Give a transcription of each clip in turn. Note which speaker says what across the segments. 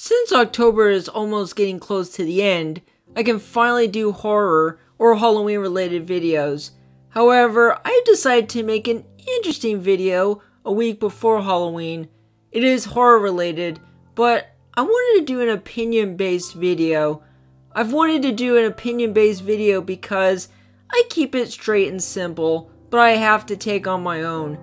Speaker 1: Since October is almost getting close to the end, I can finally do horror or Halloween related videos. However, I decided to make an interesting video a week before Halloween. It is horror related, but I wanted to do an opinion based video. I've wanted to do an opinion based video because I keep it straight and simple, but I have to take on my own.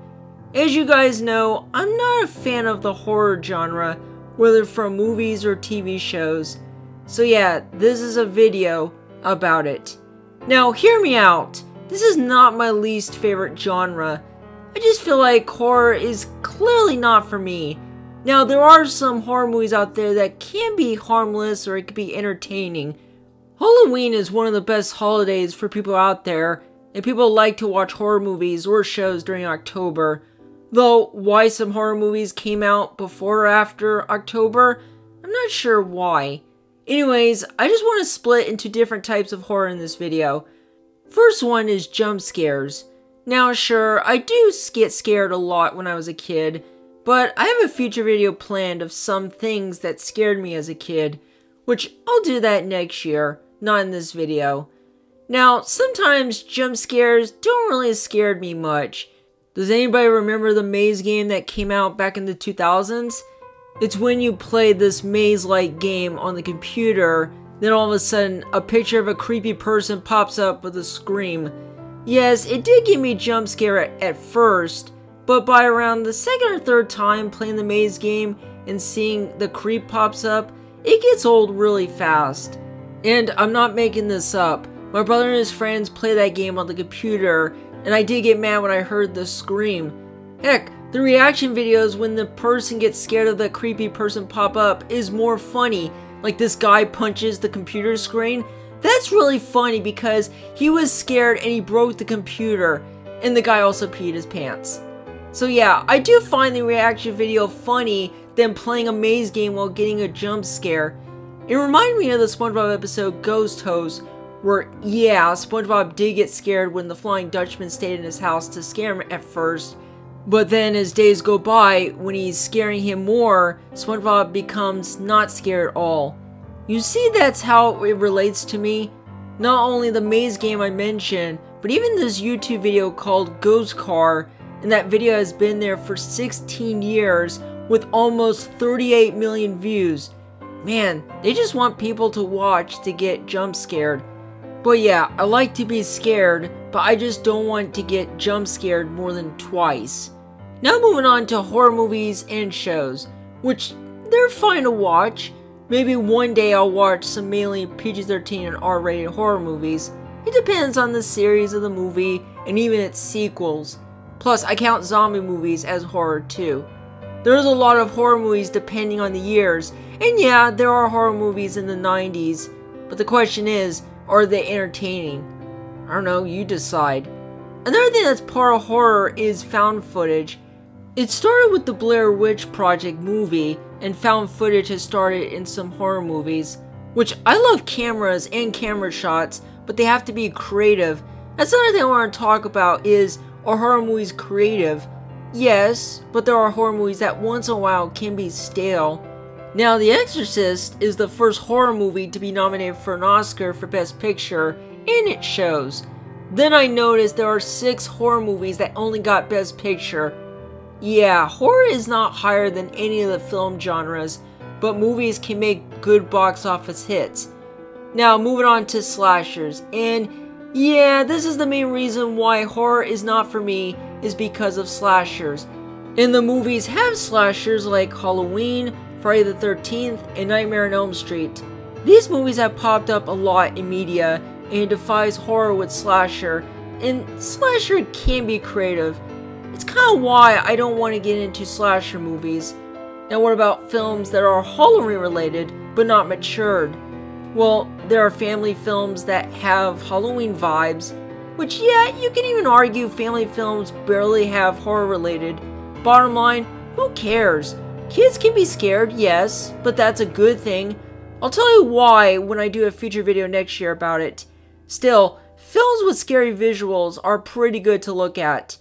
Speaker 1: As you guys know, I'm not a fan of the horror genre, whether from movies or TV shows. So yeah, this is a video about it. Now hear me out, this is not my least favorite genre. I just feel like horror is clearly not for me. Now there are some horror movies out there that can be harmless or it can be entertaining. Halloween is one of the best holidays for people out there, and people like to watch horror movies or shows during October. Though, why some horror movies came out before or after October, I'm not sure why. Anyways, I just want to split into different types of horror in this video. First one is jump scares. Now sure, I do get scared a lot when I was a kid, but I have a future video planned of some things that scared me as a kid, which I'll do that next year, not in this video. Now, sometimes jump scares don't really scare me much. Does anybody remember the maze game that came out back in the 2000s? It's when you play this maze-like game on the computer, then all of a sudden a picture of a creepy person pops up with a scream. Yes, it did give me a jump scare at first, but by around the second or third time playing the maze game and seeing the creep pops up, it gets old really fast. And I'm not making this up. My brother and his friends play that game on the computer, and I did get mad when I heard the scream. Heck, the reaction videos when the person gets scared of the creepy person pop up is more funny. Like this guy punches the computer screen. That's really funny because he was scared and he broke the computer, and the guy also peed his pants. So yeah, I do find the reaction video funny than playing a maze game while getting a jump scare. It reminded me of the SpongeBob episode Ghost Host, where, yeah, SpongeBob did get scared when the Flying Dutchman stayed in his house to scare him at first. But then as days go by, when he's scaring him more, SpongeBob becomes not scared at all. You see, that's how it relates to me. Not only the maze game I mentioned, but even this YouTube video called Ghost Car, and that video has been there for 16 years with almost 38 million views. Man, they just want people to watch to get jump scared. But yeah, I like to be scared, but I just don't want to get jump scared more than twice. Now moving on to horror movies and shows, which they're fine to watch. Maybe one day I'll watch some mainly PG-13 and R-rated horror movies. It depends on the series of the movie and even its sequels. Plus, I count zombie movies as horror too. There's a lot of horror movies depending on the years, and yeah, there are horror movies in the 90s, but the question is, are they entertaining? I don't know, you decide. Another thing that's part of horror is found footage. It started with the Blair Witch Project movie, and found footage has started in some horror movies, which I love cameras and camera shots, but they have to be creative. That's another thing I want to talk about is, are horror movies creative? Yes, but there are horror movies that once in a while can be stale. Now, The Exorcist is the first horror movie to be nominated for an Oscar for Best Picture, and it shows. Then I noticed there are 6 horror movies that only got Best Picture. Yeah, horror is not higher than any of the film genres, but movies can make good box office hits. Now, moving on to slashers, and yeah, this is the main reason why horror is not for me, is because of slashers. And the movies have slashers like Halloween, Friday the 13th, and Nightmare on Elm Street. These movies have popped up a lot in media, and it defies horror with slasher, and slasher can be creative. It's kind of why I don't want to get into slasher movies. Now what about films that are Halloween related, but not matured? Well, there are family films that have Halloween vibes, which yeah, you can even argue family films barely have horror related. Bottom line, who cares? Kids can be scared, yes, but that's a good thing. I'll tell you why when I do a future video next year about it. Still, films with scary visuals are pretty good to look at.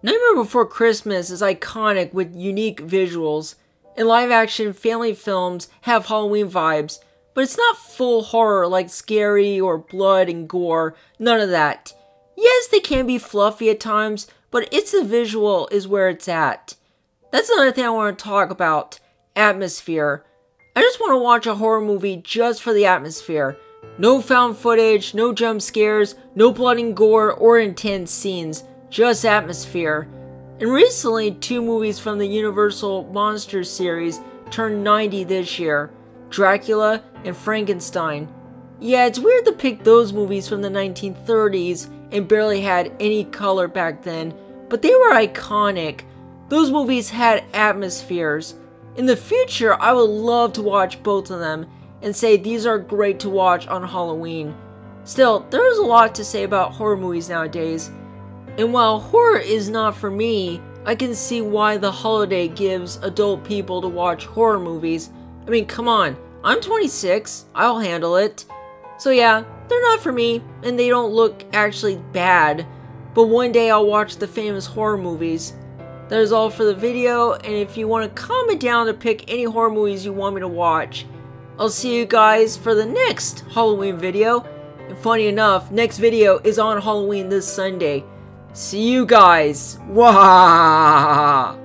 Speaker 1: Nightmare Before Christmas is iconic with unique visuals. and live-action family films have Halloween vibes, but it's not full horror like scary or blood and gore, none of that. Yes, they can be fluffy at times, but it's the visual is where it's at. That's another thing I want to talk about, atmosphere. I just want to watch a horror movie just for the atmosphere. No found footage, no jump scares, no blood and gore or intense scenes, just atmosphere. And recently, 2 movies from the Universal Monsters series turned 90 this year, Dracula and Frankenstein. Yeah, it's weird to pick those movies from the 1930s and barely had any color back then, but they were iconic. Those movies had atmospheres. In the future, I would love to watch both of them and say these are great to watch on Halloween. Still, there is a lot to say about horror movies nowadays. And while horror is not for me, I can see why the holiday gives adult people to watch horror movies. I mean, come on, I'm 26, I'll handle it. So yeah, they're not for me, and they don't look actually bad. But one day I'll watch the famous horror movies. That is all for the video, and if you want to comment down to pick any horror movies you want me to watch, I'll see you guys for the next Halloween video. And funny enough, next video is on Halloween this Sunday. See you guys. Wah!